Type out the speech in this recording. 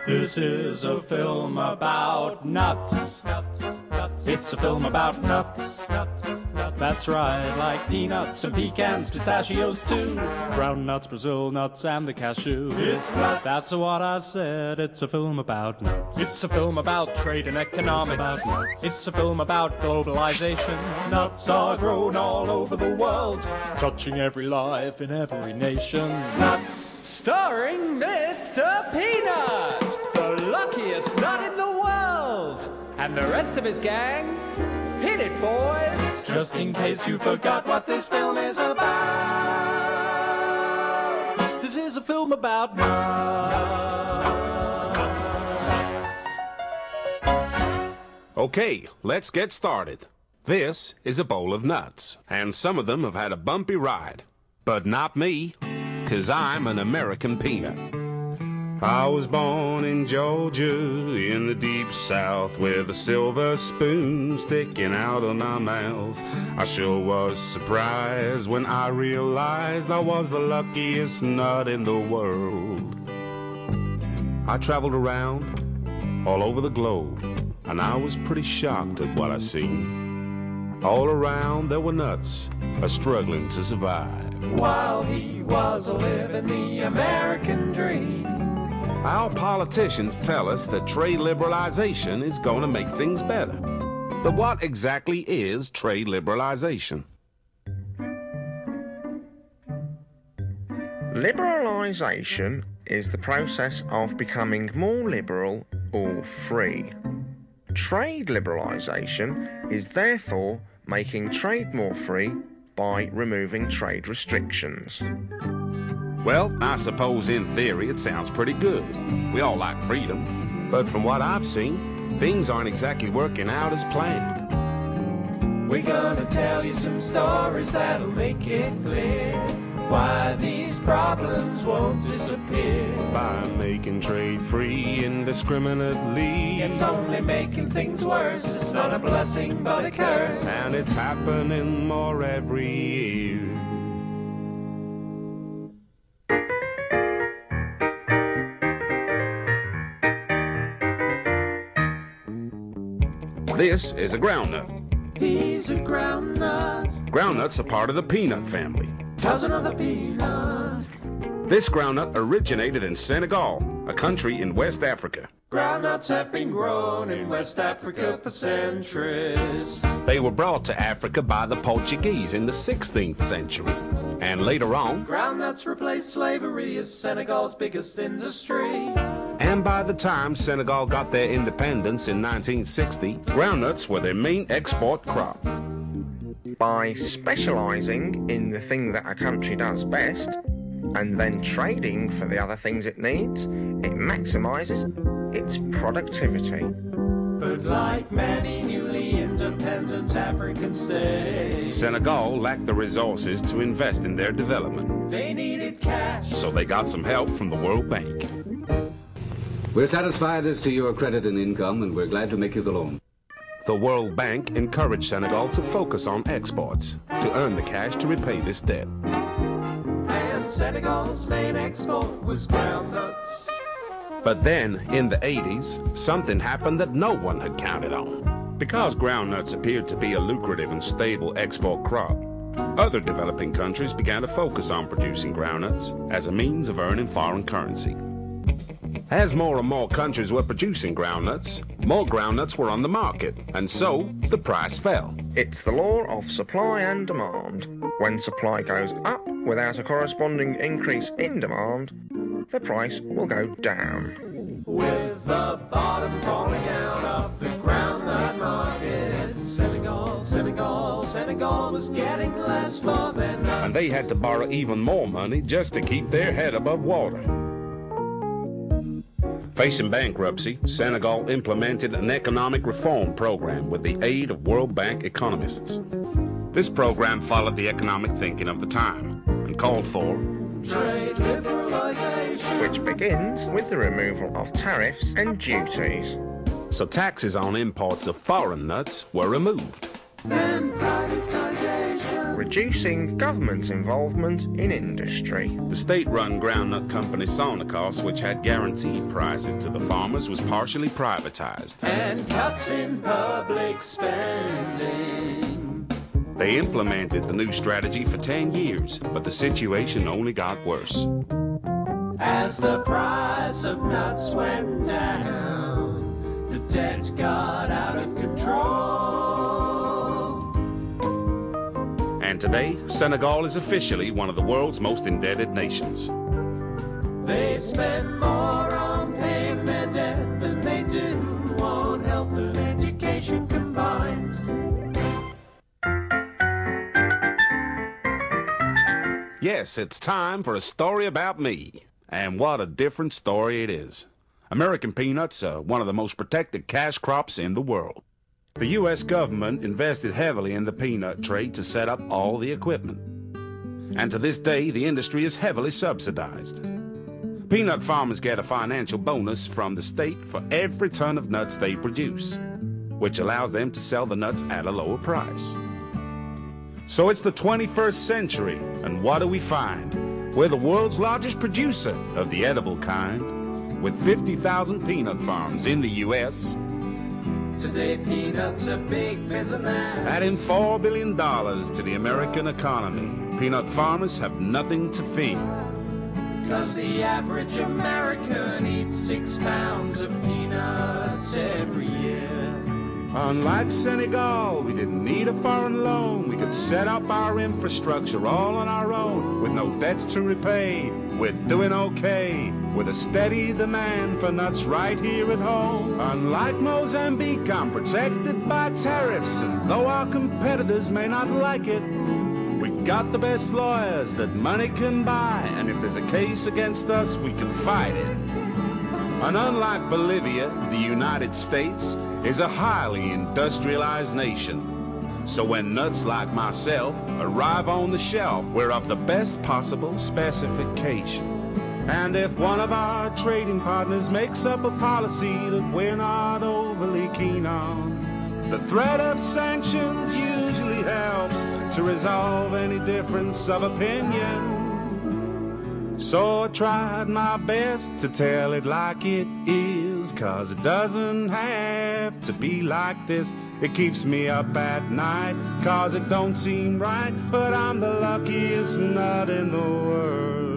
This is a film about nuts. It's a film about nuts. That's right, like peanuts and pecans, pistachios too. Brown nuts, Brazil nuts, and the cashew. It's nuts. That's what I said. It's a film about nuts. It's a film about trade and economics. It's about nuts. It's a film about globalization. Nuts are grown all over the world, touching every life in every nation. Nuts. Starring Mr. Peanut, the luckiest nut in the world, and the rest of his gang. Hit it, boys! Just in case you forgot what this film is about, this is a film about nuts. Okay, let's get started. This is a bowl of nuts, and some of them have had a bumpy ride. But not me, 'cause I'm an American peanut. I was born in Georgia, in the deep south, with a silver spoon sticking out of my mouth. I sure was surprised when I realized I was the luckiest nut in the world. I traveled around all over the globe, and I was pretty shocked at what I seen. All around there were nuts, struggling to survive. While he was living the American dream. Our politicians tell us that trade liberalization is going to make things better. But what exactly is trade liberalization? Liberalization is the process of becoming more liberal or free. Trade liberalization is therefore making trade more free by removing trade restrictions. Well, I suppose in theory it sounds pretty good. We all like freedom. But from what I've seen, things aren't exactly working out as planned. We're gonna tell you some stories that'll make it clear why these problems won't disappear. By making trade free indiscriminately, it's only making things worse. It's not a blessing but a curse, and it's happening more every year. This is a groundnut. He's a groundnut. Groundnuts are part of the peanut family. Cousin of the peanut. This groundnut originated in Senegal, a country in West Africa. Groundnuts have been grown in West Africa for centuries. They were brought to Africa by the Portuguese in the 16th century. And later on, groundnuts replaced slavery as Senegal's biggest industry. And by the time Senegal got their independence in 1960, groundnuts were their main export crop. By specialising in the thing that a country does best, and then trading for the other things it needs, it maximises its productivity. But like many newly independent African states, Senegal lacked the resources to invest in their development. They needed cash, so they got some help from the World Bank. We're satisfied as to your credit and income, and we're glad to make you the loan. The World Bank encouraged Senegal to focus on exports, to earn the cash to repay this debt. And Senegal's main export was groundnuts. But then, in the 80s, something happened that no one had counted on. Because groundnuts appeared to be a lucrative and stable export crop, other developing countries began to focus on producing groundnuts as a means of earning foreign currency. As more and more countries were producing groundnuts, more groundnuts were on the market, and so the price fell. It's the law of supply and demand. When supply goes up without a corresponding increase in demand, the price will go down. With the bottom falling out of the groundnut market, Senegal was getting less for their nuts. And they had to borrow even more money just to keep their head above water. Facing bankruptcy, Senegal implemented an economic reform program with the aid of World Bank economists. This program followed the economic thinking of the time and called for trade liberalization, which begins with the removal of tariffs and duties. So taxes on imports of foreign nuts were removed. Then privatization, reducing government involvement in industry. The state-run groundnut company Sonicos, which had guaranteed prices to the farmers, was partially privatized. And cuts in public spending. They implemented the new strategy for 10 years, but the situation only got worse. As the price of nuts went down, the debt got out of control. And today, Senegal is officially one of the world's most indebted nations. They spend more on paying their debt than they do on health and education combined. Yes, it's time for a story about me. And what a different story it is. American peanuts are one of the most protected cash crops in the world. The U.S. government invested heavily in the peanut trade to set up all the equipment. And to this day, the industry is heavily subsidized. Peanut farmers get a financial bonus from the state for every ton of nuts they produce, which allows them to sell the nuts at a lower price. So it's the 21st century, and what do we find? We're the world's largest producer of the edible kind, with 50,000 peanut farms in the U.S. Today peanuts are big business, adding $4 billion to the American economy. Peanut farmers have nothing to fear. 'Cause the average American eats 6 pounds of peanuts every year. Unlike Senegal, we didn't need a foreign loan. We could set up our infrastructure all on our own with no debts to repay. We're doing okay with a steady demand for nuts right here at home. Unlike Mozambique, I'm protected by tariffs, and though our competitors may not like it, we got the best lawyers that money can buy, and if there's a case against us, we can fight it. And unlike Bolivia, the United States is a highly industrialized nation. So when nuts like myself arrive on the shelf, we're of the best possible specification. And if one of our trading partners makes up a policy that we're not overly keen on, the threat of sanctions usually helps to resolve any difference of opinion. So I tried my best to tell it like it is, 'cause it doesn't have to be like this. It keeps me up at night, 'cause it don't seem right, but I'm the luckiest nut in the world.